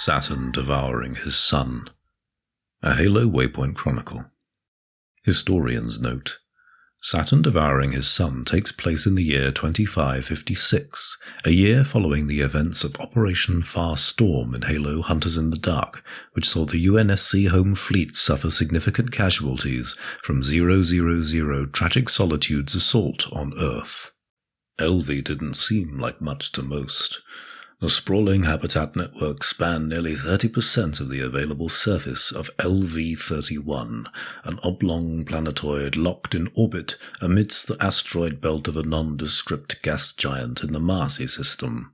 Saturn Devouring His Sun, a Halo Waypoint Chronicle. Historians note, Saturn Devouring His Sun takes place in the year 2556, a year following the events of Operation Far Storm in Halo Hunters in the Dark, which saw the UNSC Home Fleet suffer significant casualties from 000 Tragic Solitude's assault on Earth. LV didn't seem like much to most. The sprawling habitat network spanned nearly 30% of the available surface of LV-31, an oblong planetoid locked in orbit amidst the asteroid belt of a nondescript gas giant in the Marcy system.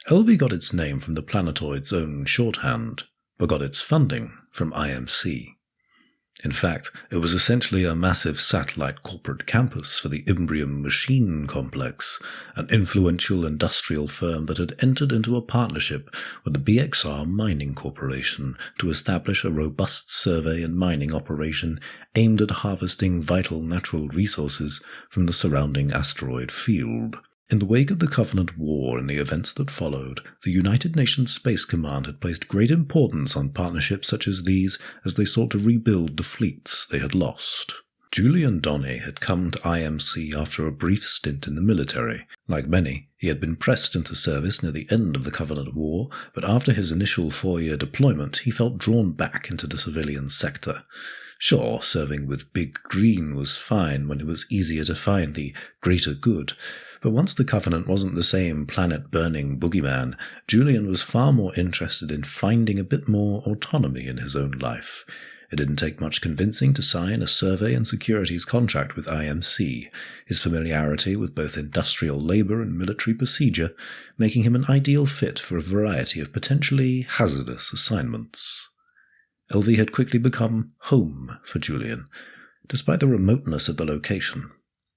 LV got its name from the planetoid's own shorthand, but got its funding from IMC. In fact, it was essentially a massive satellite corporate campus for the Imbrium Machine Complex, an influential industrial firm that had entered into a partnership with the BXR Mining Corporation to establish a robust survey and mining operation aimed at harvesting vital natural resources from the surrounding asteroid field. In the wake of the Covenant War and the events that followed, the United Nations Space Command had placed great importance on partnerships such as these as they sought to rebuild the fleets they had lost. Julian Donny had come to IMC after a brief stint in the military. Like many, he had been pressed into service near the end of the Covenant War, but after his initial 4-year deployment he felt drawn back into the civilian sector. Sure, serving with Big Green was fine when it was easier to find the greater good, but once the Covenant wasn't the same planet-burning boogeyman, Julian was far more interested in finding a bit more autonomy in his own life. It didn't take much convincing to sign a survey and securities contract with IMC, his familiarity with both industrial labor and military procedure making him an ideal fit for a variety of potentially hazardous assignments. LV had quickly become home for Julian, despite the remoteness of the location.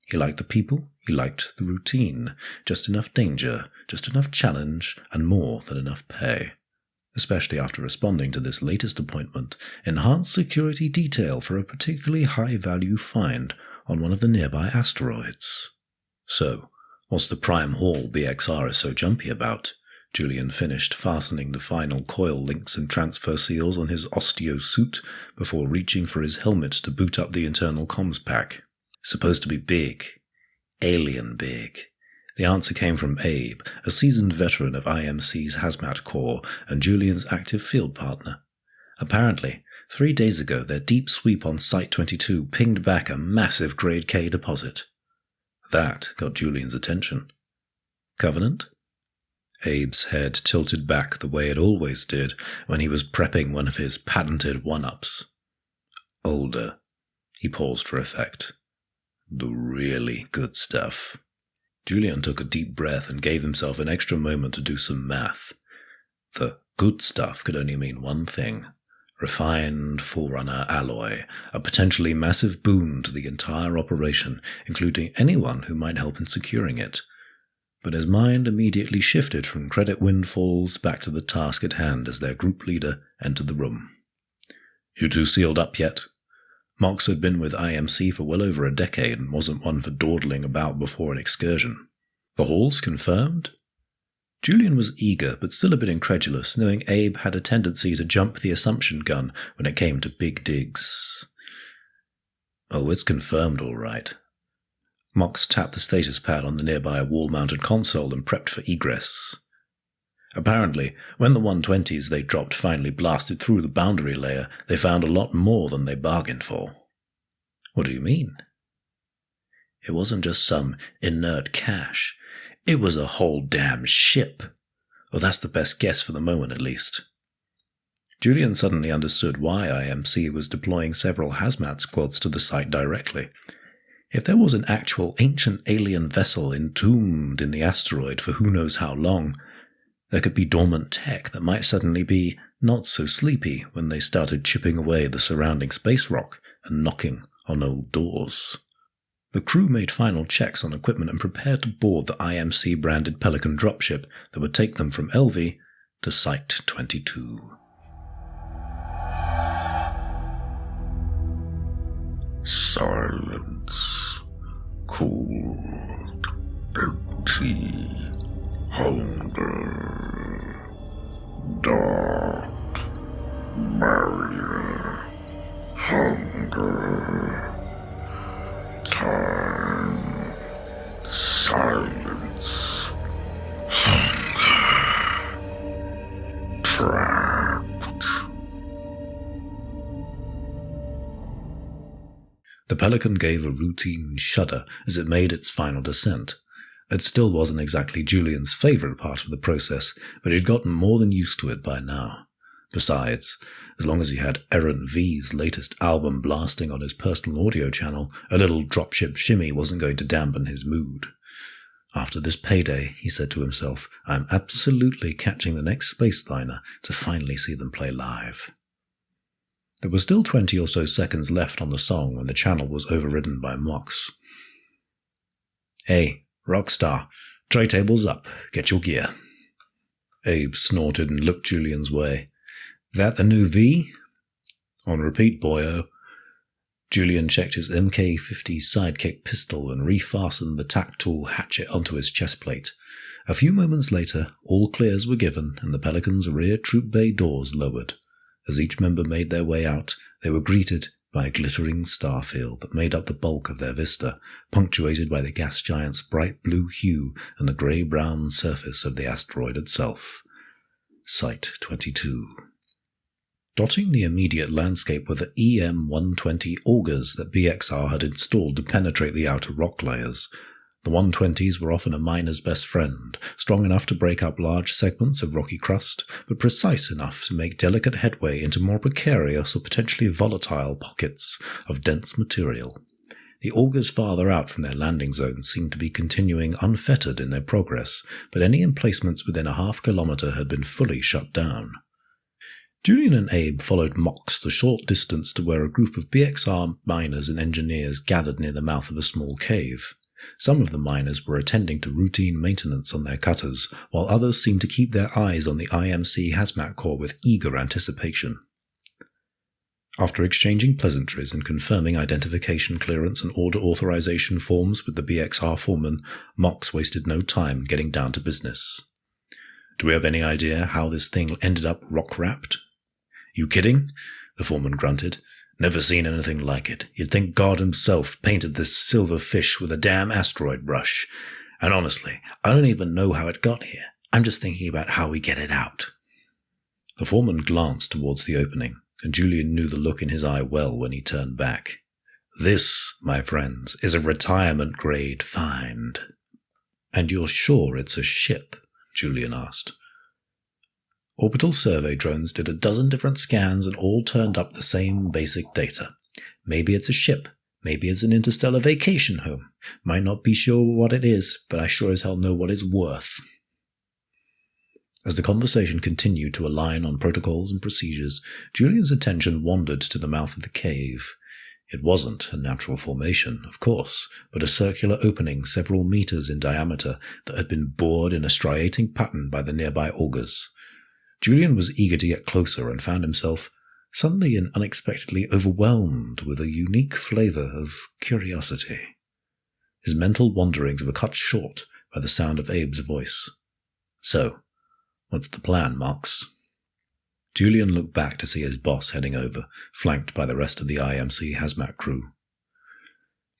He liked the people, he liked the routine, just enough danger, just enough challenge, and more than enough pay. Especially after responding to this latest appointment, enhanced security detail for a particularly high-value find on one of the nearby asteroids. So, what's the prime haul BXR is so jumpy about? Julian finished fastening the final coil links and transfer seals on his osteo suit before reaching for his helmet to boot up the internal comms pack. Supposed to be big. Alien big. The answer came from Abe, a seasoned veteran of IMC's Hazmat Corps and Julian's active field partner. Apparently, 3 days ago their deep sweep on Site-22 pinged back a massive Grade K deposit. That got Julian's attention. Covenant? Abe's head tilted back the way it always did when he was prepping one of his patented one-ups. Older. He paused for effect. The really good stuff. Julian took a deep breath and gave himself an extra moment to do some math. The good stuff could only mean one thing. Refined Forerunner alloy, a potentially massive boon to the entire operation, including anyone who might help in securing it. But his mind immediately shifted from credit windfalls back to the task at hand as their group leader entered the room. You two sealed up yet? Mox had been with IMC for well over a decade and wasn't one for dawdling about before an excursion. The halls confirmed? Julian was eager, but still a bit incredulous, knowing Abe had a tendency to jump the assumption gun when it came to big digs. Oh, it's confirmed all right. Mox tapped the status pad on the nearby wall-mounted console and prepped for egress. Apparently, when the 120s they dropped finally blasted through the boundary layer, they found a lot more than they bargained for. What do you mean? It wasn't just some inert cache. It was a whole damn ship. Well, that's the best guess for the moment, at least. Julian suddenly understood why IMC was deploying several hazmat squads to the site directly. If there was an actual ancient alien vessel entombed in the asteroid for who knows how long, there could be dormant tech that might suddenly be not so sleepy when they started chipping away the surrounding space rock and knocking on old doors. The crew made final checks on equipment and prepared to board the IMC-branded Pelican dropship that would take them from LV to Site-22. Silence, cold, empty, hunger, dark. barrier, hunger, time, silence, hunger, trapped. The Pelican gave a routine shudder as it made its final descent. It still wasn't exactly Julian's favorite part of the process, but he'd gotten more than used to it by now. Besides, as long as he had Aaron V's latest album blasting on his personal audio channel, a little dropship shimmy wasn't going to dampen his mood. After this payday, he said to himself, I'm absolutely catching the next space liner to finally see them play live. There were still 20 or so seconds left on the song when the channel was overridden by Mox. Hey, Rockstar, tray table's up. Get your gear. Abe snorted and looked Julian's way. That the new V? On repeat, boyo. Julian checked his MK-50 sidekick pistol and refastened the tack tool hatchet onto his chest plate. A few moments later, all clears were given and the Pelican's rear troop bay doors lowered. As each member made their way out, they were greeted by a glittering starfield that made up the bulk of their vista, punctuated by the gas giant's bright blue hue and the grey-brown surface of the asteroid itself. Site 22. Dotting the immediate landscape were the EM-120 augers that BXR had installed to penetrate the outer rock layers. The 120s were often a miner's best friend, strong enough to break up large segments of rocky crust, but precise enough to make delicate headway into more precarious or potentially volatile pockets of dense material. The augers farther out from their landing zone seemed to be continuing unfettered in their progress, but any emplacements within a half-kilometre had been fully shut down. Julian and Abe followed Mox the short distance to where a group of BXR miners and engineers gathered near the mouth of a small cave. Some of the miners were attending to routine maintenance on their cutters, while others seemed to keep their eyes on the IMC hazmat corps with eager anticipation. After exchanging pleasantries and confirming identification clearance and order authorization forms with the BXR foreman, Mox wasted no time getting down to business. Do we have any idea how this thing ended up rock-wrapped? You kidding? The foreman grunted. Never seen anything like it. You'd think God himself painted this silver fish with a damn asteroid brush. And honestly, I don't even know how it got here. I'm just thinking about how we get it out. The foreman glanced towards the opening, and Julian knew the look in his eye well when he turned back. This, my friends, is a retirement-grade find. And you're sure it's a ship? Julian asked. Orbital survey drones did a dozen different scans and all turned up the same basic data. Maybe it's a ship. Maybe it's an interstellar vacation home. Might not be sure what it is, but I sure as hell know what it's worth. As the conversation continued to align on protocols and procedures, Julian's attention wandered to the mouth of the cave. It wasn't a natural formation, of course, but a circular opening several meters in diameter that had been bored in a striating pattern by the nearby augers. Julian was eager to get closer and found himself suddenly and unexpectedly overwhelmed with a unique flavour of curiosity. His mental wanderings were cut short by the sound of Abe's voice. So, what's the plan, Mox? Julian looked back to see his boss heading over, flanked by the rest of the IMC hazmat crew.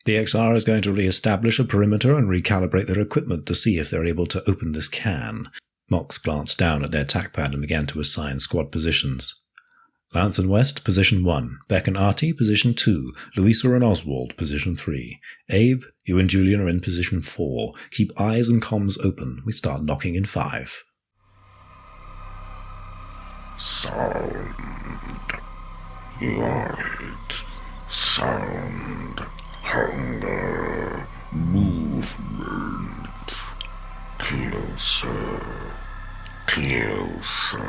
BXR is going to re-establish a perimeter and recalibrate their equipment to see if they're able to open this can. Mox glanced down at their TACpad and began to assign squad positions. Lance and West, position 1. Beck and Artie, position 2. Louisa and Oswald, position 3. Abe, you and Julian are in position 4. Keep eyes and comms open. We start knocking in 5. Sound, light, sound, hunger, movement, closer, closer.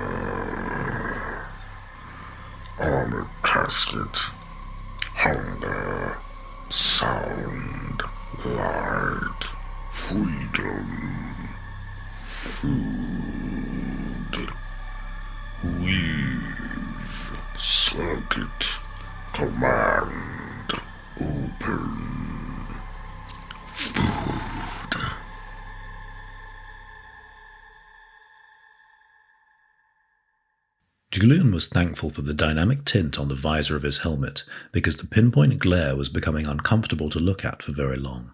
Armored casket, hunger, sound, light, freedom, food. Weave, circuit, command, open, food. Julian was thankful for the dynamic tint on the visor of his helmet, because the pinpoint glare was becoming uncomfortable to look at for very long.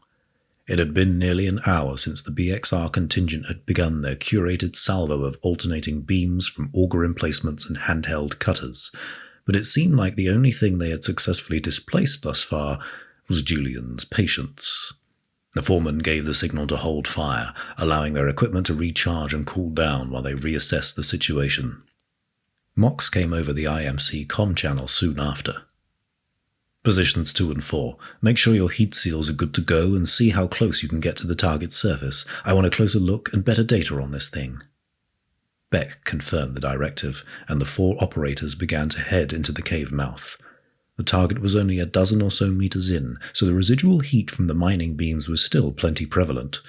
It had been nearly an hour since the BXR contingent had begun their curated salvo of alternating beams from auger emplacements and handheld cutters, but it seemed like the only thing they had successfully displaced thus far was Julian's patience. The foreman gave the signal to hold fire, allowing their equipment to recharge and cool down while they reassessed the situation. Mox came over the IMC comm channel soon after. Positions 2 and 4. Make sure your heat seals are good to go and see how close you can get to the target's surface. I want a closer look and better data on this thing. Beck confirmed the directive, and the 4 operators began to head into the cave mouth. The target was only a dozen or so meters in, so the residual heat from the mining beams was still plenty prevalent.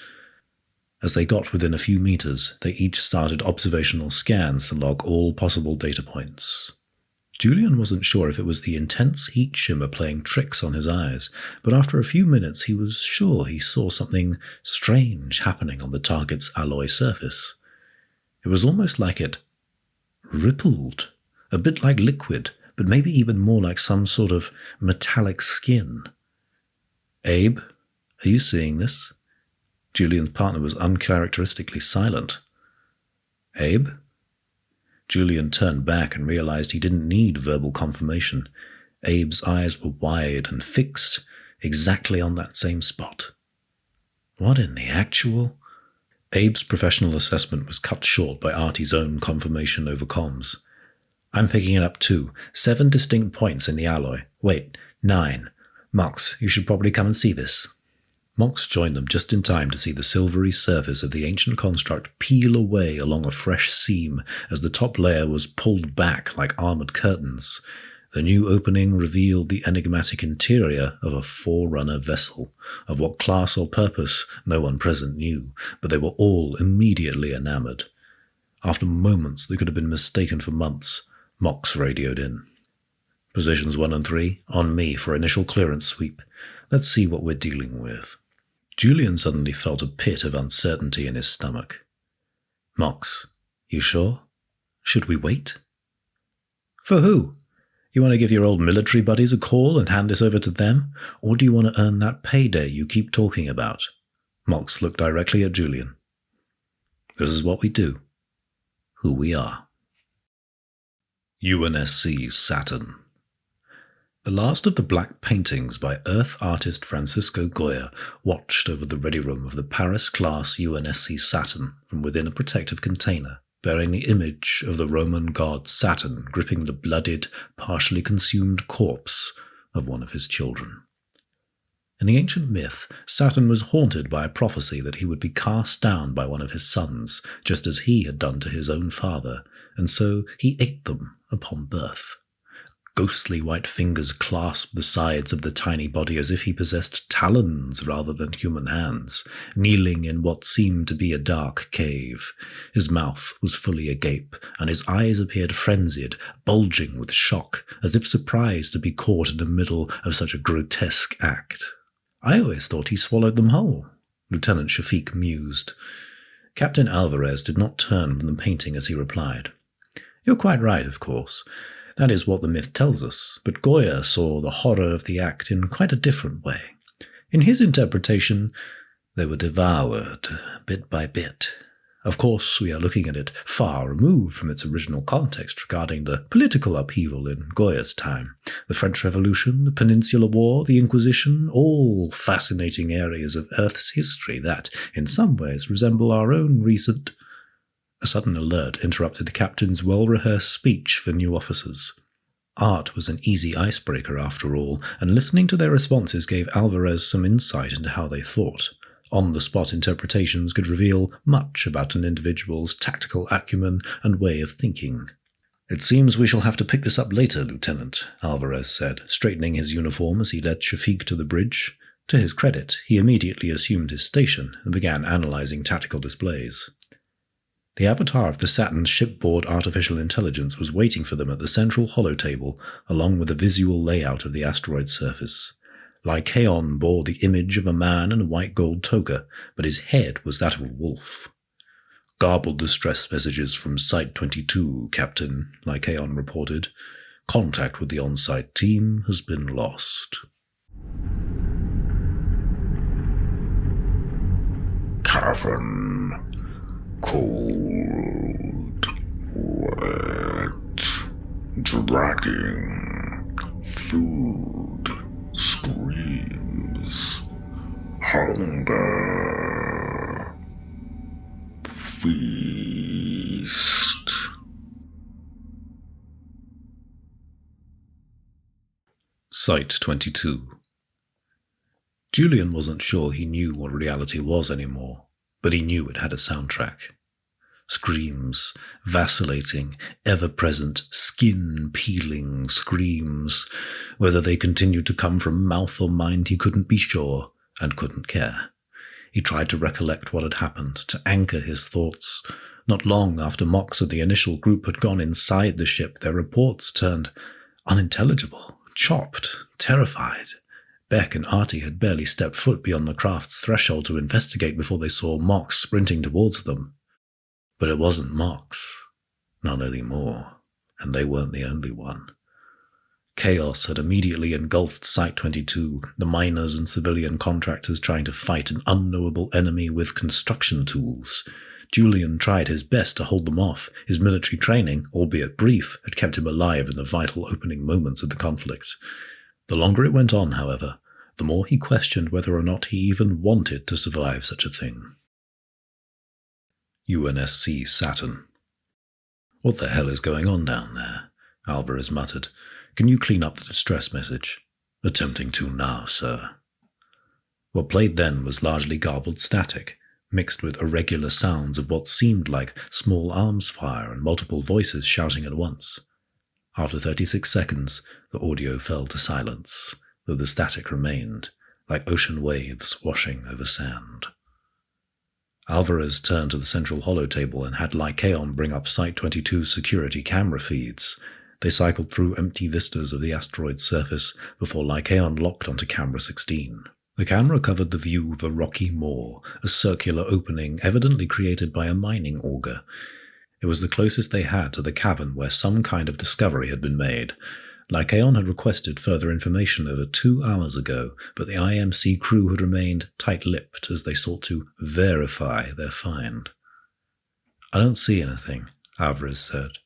As they got within a few meters, they each started observational scans to log all possible data points. Julian wasn't sure if it was the intense heat shimmer playing tricks on his eyes, but after a few minutes he was sure he saw something strange happening on the target's alloy surface. It was almost like it rippled, a bit like liquid, but maybe even more like some sort of metallic skin. "Abe, are you seeing this?" Julian's partner was uncharacteristically silent. "Abe?" Julian turned back and realized he didn't need verbal confirmation. Abe's eyes were wide and fixed, exactly on that same spot. What in the actual? Abe's professional assessment was cut short by Artie's own confirmation over comms. "I'm picking it up too. 7 distinct points in the alloy. Wait, 9. Mox, you should probably come and see this." Mox joined them just in time to see the silvery surface of the ancient construct peel away along a fresh seam as the top layer was pulled back like armored curtains. The new opening revealed the enigmatic interior of a Forerunner vessel, of what class or purpose no one present knew, but they were all immediately enamored. After moments that could have been mistaken for months, Mox radioed in. "Positions 1 and 3, on me for initial clearance sweep. Let's see what we're dealing with." Julian suddenly felt a pit of uncertainty in his stomach. "Mox, you sure? Should we wait?" "For who? You want to give your old military buddies a call and hand this over to them? Or do you want to earn that payday you keep talking about?" Mox looked directly at Julian. "This is what we do. Who we are." UNSC Saturn. The last of the black paintings by Earth artist Francisco Goya watched over the ready room of the Paris-class UNSC Saturn from within a protective container, bearing the image of the Roman god Saturn gripping the bloodied, partially consumed corpse of one of his children. In the ancient myth, Saturn was haunted by a prophecy that he would be cast down by one of his sons, just as he had done to his own father, and so he ate them upon birth. Ghostly white fingers clasped the sides of the tiny body as if he possessed talons rather than human hands, kneeling in what seemed to be a dark cave. His mouth was fully agape, and his eyes appeared frenzied, bulging with shock, as if surprised to be caught in the middle of such a grotesque act. "I always thought he swallowed them whole," Lieutenant Shafiq mused. Captain Alvarez did not turn from the painting as he replied. "You're quite right, of course. That is what the myth tells us, but Goya saw the horror of the act in quite a different way. In his interpretation, they were devoured, bit by bit. Of course, we are looking at it far removed from its original context regarding the political upheaval in Goya's time. The French Revolution, the Peninsular War, the Inquisition, all fascinating areas of Earth's history that, in some ways, resemble our own recent—" A sudden alert interrupted the captain's well-rehearsed speech for new officers. Art was an easy icebreaker after all, and listening to their responses gave Alvarez some insight into how they thought. On-the-spot interpretations could reveal much about an individual's tactical acumen and way of thinking. "It seems we shall have to pick this up later, Lieutenant," Alvarez said, straightening his uniform as he led Shafiq to the bridge. To his credit, he immediately assumed his station and began analyzing tactical displays. The avatar of the Saturn's shipboard artificial intelligence was waiting for them at the central holotable, along with a visual layout of the asteroid's surface. Lycaon bore the image of a man in a white gold toga, but his head was that of a wolf. Garbled distress messages from Site-22, Captain, Lycaon reported. Contact with the on-site team has been lost. Cavern. Cold. Wet. Dragging. Food. Screams. Hunger. Feast. Site-22. Julian wasn't sure he knew what reality was anymore, but he knew it had a soundtrack. Screams, vacillating, ever-present, skin-peeling screams. Whether they continued to come from mouth or mind, he couldn't be sure, and couldn't care. He tried to recollect what had happened, to anchor his thoughts. Not long after Mox and the initial group had gone inside the ship, their reports turned unintelligible, chopped, terrified. Beck and Artie had barely stepped foot beyond the craft's threshold to investigate before they saw Mox sprinting towards them. But it wasn't Mox. Not anymore. And they weren't the only one. Chaos had immediately engulfed Site-22, the miners and civilian contractors trying to fight an unknowable enemy with construction tools. Julian tried his best to hold them off. His military training, albeit brief, had kept him alive in the vital opening moments of the conflict. The longer it went on, however, the more he questioned whether or not he even wanted to survive such a thing. UNSC Saturn. What the hell is going on down there? Alvarez muttered. Can you clean up the distress message? Attempting to now, sir. What played then was largely garbled static, mixed with irregular sounds of what seemed like small arms fire and multiple voices shouting at once. After 36 seconds, the audio fell to silence, though the static remained, like ocean waves washing over sand. Alvarez turned to the central holotable and had Lycaon bring up Site-22's security camera feeds. They cycled through empty vistas of the asteroid's surface before Lycaon locked onto camera 16. The camera covered the view of a rocky moor, a circular opening evidently created by a mining auger. It was the closest they had to the cavern where some kind of discovery had been made. Lycaon had requested further information over 2 hours ago, but the IMC crew had remained tight-lipped as they sought to verify their find. I don't see anything, Alvarez said.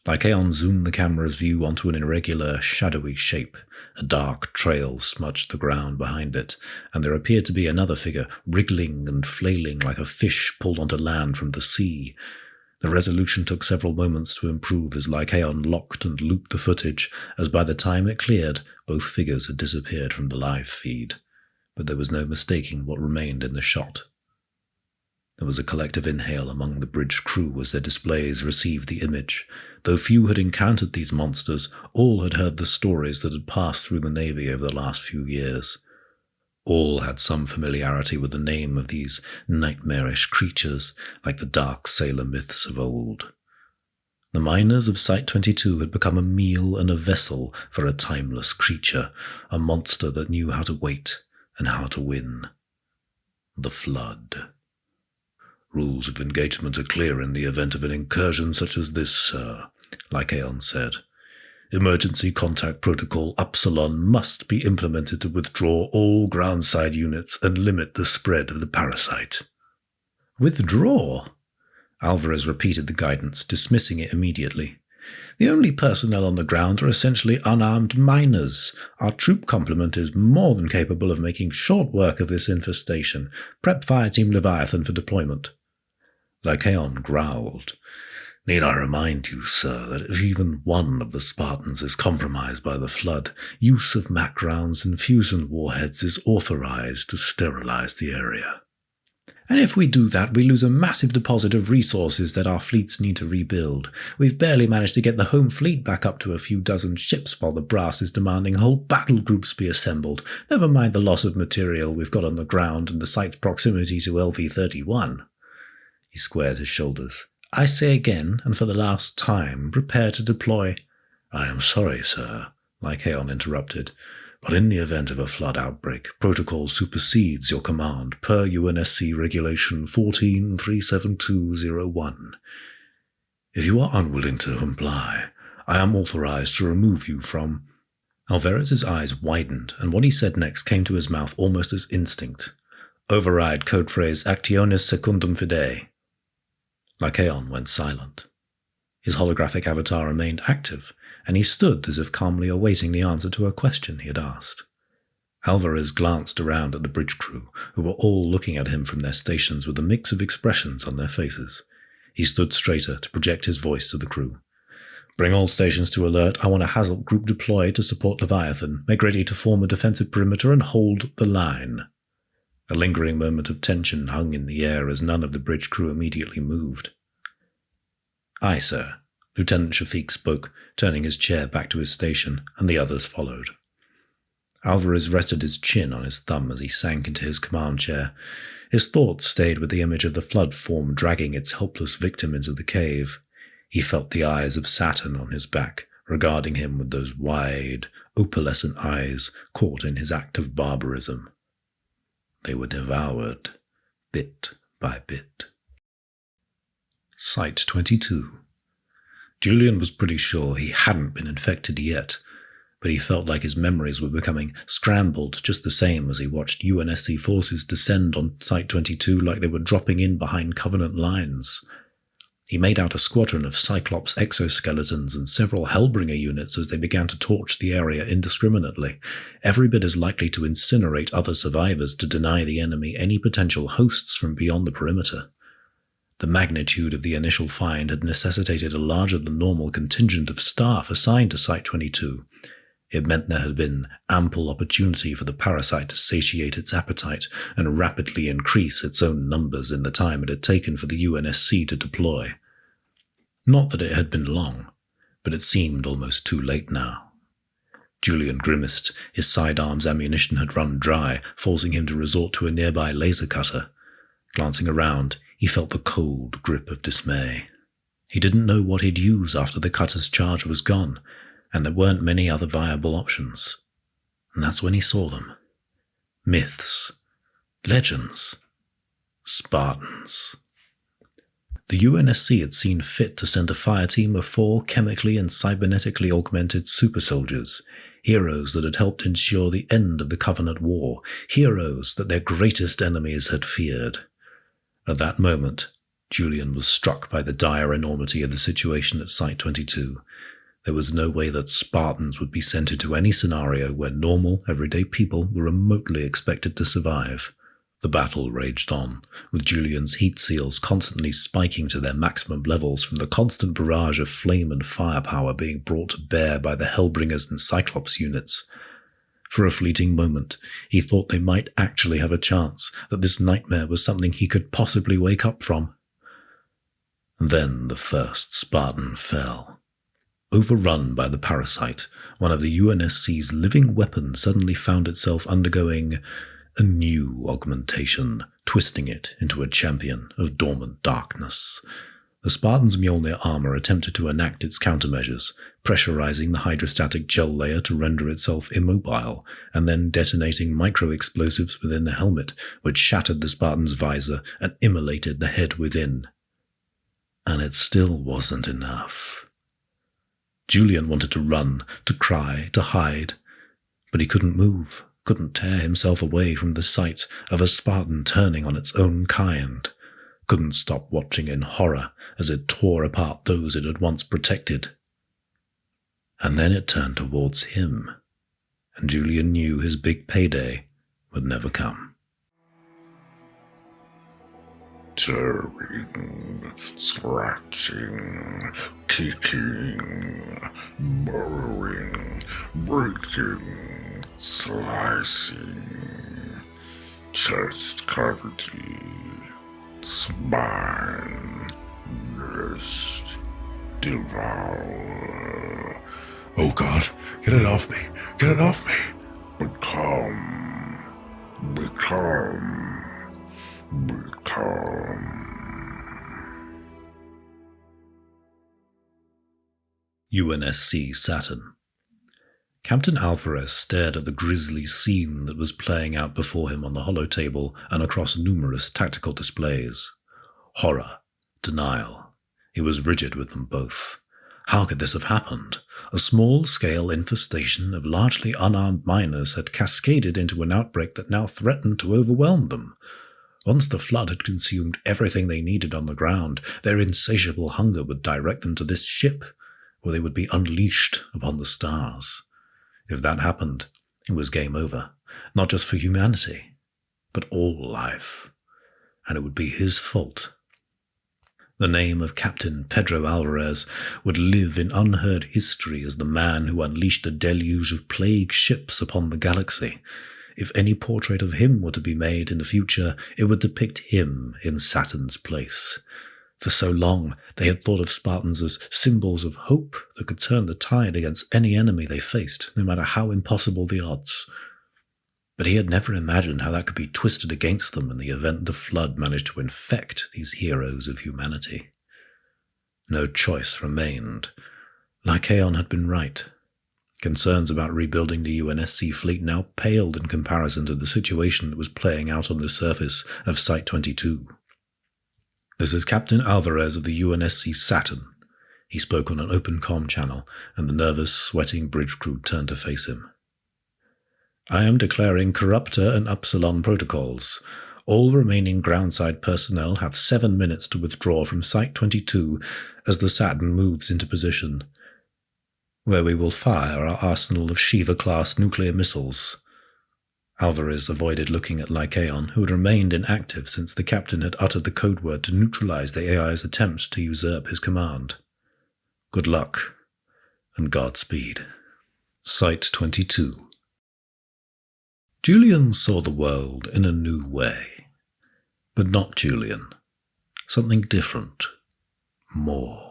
Lycaon zoomed the camera's view onto an irregular, shadowy shape. A dark trail smudged the ground behind it, and there appeared to be another figure, wriggling and flailing like a fish pulled onto land from the sea. The resolution took several moments to improve as Lycaon locked and looped the footage, as by the time it cleared, both figures had disappeared from the live feed. But there was no mistaking what remained in the shot. There was a collective inhale among the bridge crew as their displays received the image. Though few had encountered these monsters, all had heard the stories that had passed through the Navy over the last few years. All had some familiarity with the name of these nightmarish creatures, like the dark sailor myths of old. The miners of Site-22 had become a meal and a vessel for a timeless creature, a monster that knew how to wait and how to win. The Flood. Rules of engagement are clear in the event of an incursion such as this, sir, Lycaon said. Emergency contact protocol Upsilon must be implemented to withdraw all groundside units and limit the spread of the parasite. Withdraw? Alvarez repeated the guidance, dismissing it immediately. The only personnel on the ground are essentially unarmed miners. Our troop complement is more than capable of making short work of this infestation. Prep Fireteam Leviathan for deployment. Lycaon growled. Need I remind you, sir, that if even one of the Spartans is compromised by the Flood, use of MAC rounds and fusion warheads is authorized to sterilize the area. And if we do that, we lose a massive deposit of resources that our fleets need to rebuild. We've barely managed to get the home fleet back up to a few dozen ships while the brass is demanding whole battle groups be assembled, never mind the loss of material we've got on the ground and the site's proximity to LV-31. He squared his shoulders. I say again, and for the last time, prepare to deploy. I am sorry, sir, Lycaon interrupted, but in the event of a flood outbreak, protocol supersedes your command per UNSC Regulation 1437201. If you are unwilling to comply, I am authorized to remove you from—" Alvarez's eyes widened, and what he said next came to his mouth almost as instinct. "Override code phrase Actionis Secundum Fide." Lycaon went silent. His holographic avatar remained active, and he stood as if calmly awaiting the answer to a question he had asked. Alvarez glanced around at the bridge crew, who were all looking at him from their stations with a mix of expressions on their faces. He stood straighter to project his voice to the crew. "Bring all stations to alert. I want a Hazzle group deployed to support Leviathan. Make ready to form a defensive perimeter and hold the line." A lingering moment of tension hung in the air as none of the bridge crew immediately moved. "Aye, sir," Lieutenant Shafiq spoke, turning his chair back to his station, and the others followed. Alvarez rested his chin on his thumb as he sank into his command chair. His thoughts stayed with the image of the flood form dragging its helpless victim into the cave. He felt the eyes of Saturn on his back, regarding him with those wide, opalescent eyes caught in his act of barbarism. They were devoured, bit by bit. Site 22. Julian was pretty sure he hadn't been infected yet, but he felt like his memories were becoming scrambled just the same as he watched UNSC forces descend on Site 22 like they were dropping in behind Covenant lines. He made out a squadron of Cyclops exoskeletons and several Hellbringer units as they began to torch the area indiscriminately, every bit as likely to incinerate other survivors to deny the enemy any potential hosts from beyond the perimeter. The magnitude of the initial find had necessitated a larger-than-normal contingent of staff assigned to Site 22. It meant there had been ample opportunity for the parasite to satiate its appetite and rapidly increase its own numbers in the time it had taken for the UNSC to deploy. Not that it had been long, but it seemed almost too late now. Julian grimaced. His sidearm's ammunition had run dry, forcing him to resort to a nearby laser cutter. Glancing around, he felt the cold grip of dismay. He didn't know what he'd use after the cutter's charge was gone, and there weren't many other viable options. And that's when he saw them. Myths. Legends. Spartans. The UNSC had seen fit to send a fire team of 4 chemically and cybernetically augmented super soldiers, heroes that had helped ensure the end of the Covenant War, heroes that their greatest enemies had feared. At that moment, Julian was struck by the dire enormity of the situation at Site 22. There was no way that Spartans would be sent into any scenario where normal, everyday people were remotely expected to survive. The battle raged on, with Julian's heat seals constantly spiking to their maximum levels from the constant barrage of flame and firepower being brought to bear by the Hellbringers and Cyclops units. For a fleeting moment, he thought they might actually have a chance, that this nightmare was something he could possibly wake up from. Then the first Spartan fell. Overrun by the parasite, one of the UNSC's living weapons suddenly found itself undergoing a new augmentation, twisting it into a champion of dormant darkness. The Spartan's Mjolnir armor attempted to enact its countermeasures, pressurizing the hydrostatic gel layer to render itself immobile, and then detonating micro-explosives within the helmet, which shattered the Spartan's visor and immolated the head within. And it still wasn't enough. Julian wanted to run, to cry, to hide, but he couldn't move, couldn't tear himself away from the sight of a Spartan turning on its own kind, couldn't stop watching in horror as it tore apart those it had once protected. And then it turned towards him, and Julian knew his big payday would never come. Tearing, scratching, kicking, burrowing, breaking, slicing, chest cavity, spine, wrist, devour. Oh God, get it off me! Get it off me! Become. UNSC Saturn. Captain Alvarez stared at the grisly scene that was playing out before him on the holotable and across numerous tactical displays. Horror, denial. He was rigid with them both. How could this have happened? A small-scale infestation of largely unarmed miners had cascaded into an outbreak that now threatened to overwhelm them. Once the flood had consumed everything they needed on the ground, their insatiable hunger would direct them to this ship, where they would be unleashed upon the stars. If that happened, it was game over, not just for humanity, but all life. And it would be his fault. The name of Captain Pedro Alvarez would live in unheard history as the man who unleashed a deluge of plague ships upon the galaxy. If any portrait of him were to be made in the future, it would depict him in Saturn's place. For so long, they had thought of Spartans as symbols of hope that could turn the tide against any enemy they faced, no matter how impossible the odds. But he had never imagined how that could be twisted against them in the event the flood managed to infect these heroes of humanity. No choice remained. Lycaon had been right. Concerns about rebuilding the UNSC fleet now paled in comparison to the situation that was playing out on the surface of Site-22. "This is Captain Alvarez of the UNSC Saturn." He spoke on an open comm channel, and the nervous, sweating bridge crew turned to face him. "I am declaring Corruptor and Upsilon protocols. All remaining groundside personnel have 7 minutes to withdraw from Site-22 as the Saturn moves into position, where we will fire our arsenal of Shiva-class nuclear missiles." Alvarez avoided looking at Lycaon, who had remained inactive since the captain had uttered the code word to neutralize the AI's attempt to usurp his command. Good luck, and Godspeed. Site-22. Julian saw the world in a new way. But not Julian. Something different. More.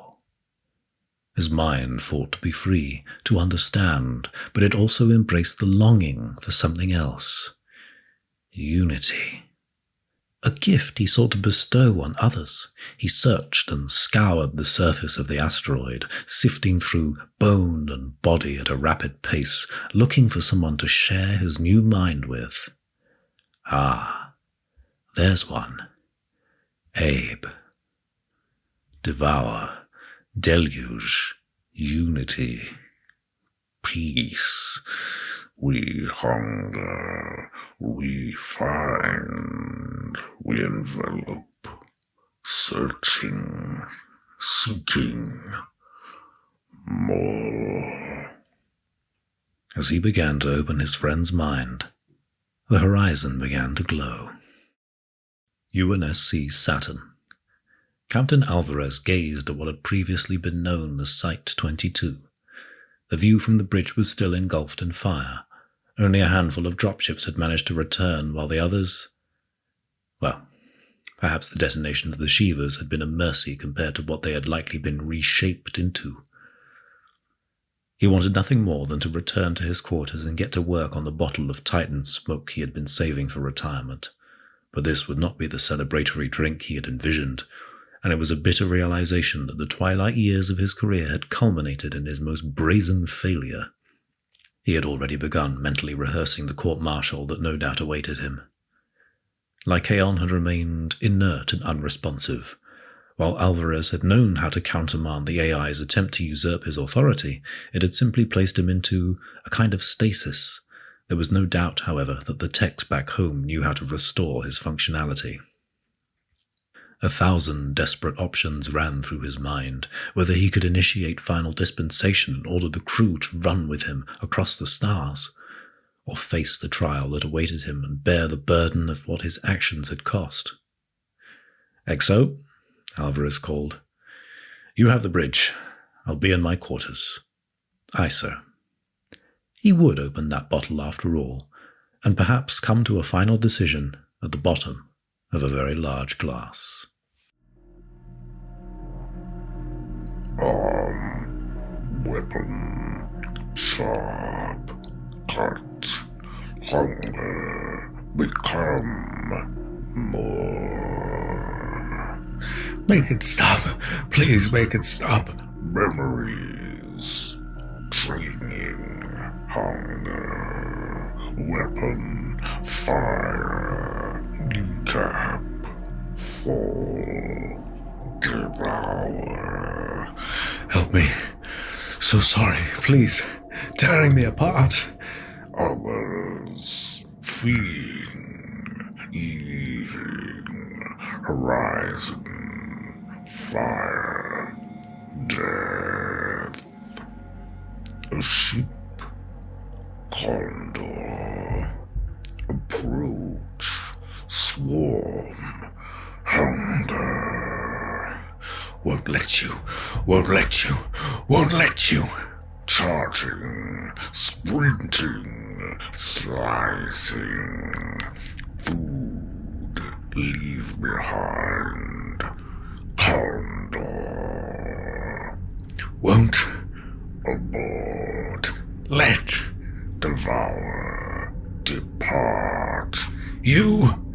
His mind fought to be free, to understand, but it also embraced the longing for something else. Unity. A gift he sought to bestow on others. He searched and scoured the surface of the asteroid, sifting through bone and body at a rapid pace, looking for someone to share his new mind with. Ah, there's one. Abe. Devour. Deluge. Unity. Peace. We hunger, we find, we envelop, searching, seeking more. As he began to open his friend's mind, the horizon began to glow. UNSC Saturn. Captain Alvarez gazed at what had previously been known as Site-22. The view from the bridge was still engulfed in fire. Only a handful of dropships had managed to return, while the others... Well, perhaps the detonation of the Shivas had been a mercy compared to what they had likely been reshaped into. He wanted nothing more than to return to his quarters and get to work on the bottle of Titan smoke he had been saving for retirement. But this would not be the celebratory drink he had envisioned, and it was a bitter realization that the twilight years of his career had culminated in his most brazen failure. He had already begun mentally rehearsing the court-martial that no doubt awaited him. Lycaon had remained inert and unresponsive. While Alvarez had known how to countermand the AI's attempt to usurp his authority, it had simply placed him into a kind of stasis. There was no doubt, however, that the techs back home knew how to restore his functionality. 1,000 desperate options ran through his mind, whether he could initiate final dispensation and order the crew to run with him across the stars, or face the trial that awaited him and bear the burden of what his actions had cost. "XO," Alvarez called. "You have the bridge. I'll be in my quarters." "Aye, sir." He would open that bottle after all, and perhaps come to a final decision at the bottom of a very large glass. Weapon, chop, cut, hunger, become more. Make it stop. Please make it stop. Memories, training, Hunger. Weapon. Fire. Kneecap. Fall. Devour. Help me. So sorry. Please. Tearing me apart. Others. Feeding. Eating. Horizon. Fire. Death. A sheep. Condor. Approach. Swarm. Hunger. Won't let you. Won't let you. Won't let you. Charging. Sprinting. Slicing. Food. Leave behind. Condor. Won't. Aboard. Let. Devour. Depart. You.